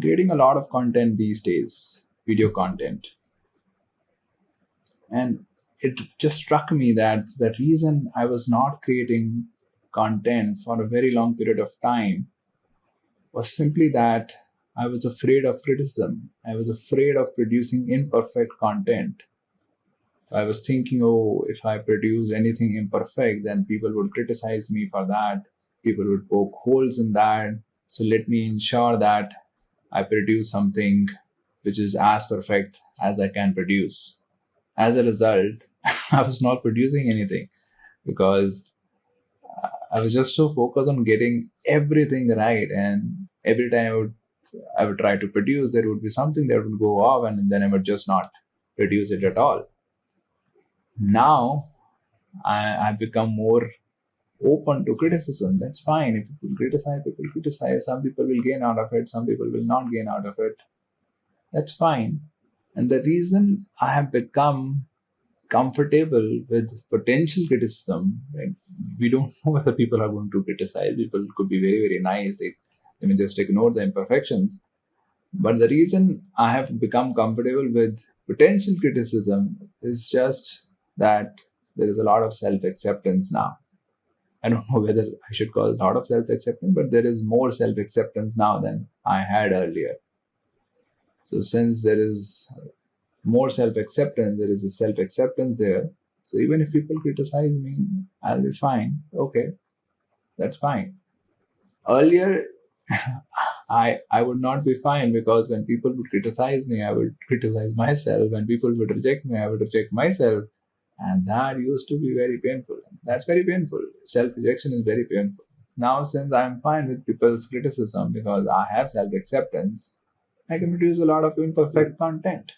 creating a lot of content these days, video content. And it just struck me that the reason I was not creating content for a very long period of time was simply that I was afraid of criticism. I was afraid of producing imperfect content. So I was thinking, oh, if I produce anything imperfect, then people would criticize me for that. People would poke holes in that. So let me ensure that I produce something which is as perfect as I can produce. As a result, I was not producing anything because I was just so focused on getting everything right. And every time I would try to produce, there would be something that would go off, and then I would just not produce it at all. Now I've become more open to criticism. That's fine. If people criticize, people criticize. Some people will gain out of it, some people will not gain out of it. That's fine. And the reason I have become comfortable with potential criticism, right? We don't know whether people are going to criticize. People could be very, very nice. They may just ignore the imperfections. But the reason I have become comfortable with potential criticism is just that there is a lot of self acceptance now. I don't know whether I should call it a lot of self acceptance, but there is more self acceptance now than I had earlier. So, since there is more self acceptance, there is a self acceptance there. So, even if people criticize me, I'll be fine. Okay, that's fine. Earlier, I would not be fine because when people would criticize me, I would criticize myself. When people would reject me, I would reject myself. And that used to be very painful. That's very painful. Self rejection is very painful. Now, since I'm fine with people's criticism because I have self acceptance, I can produce a lot of imperfect content.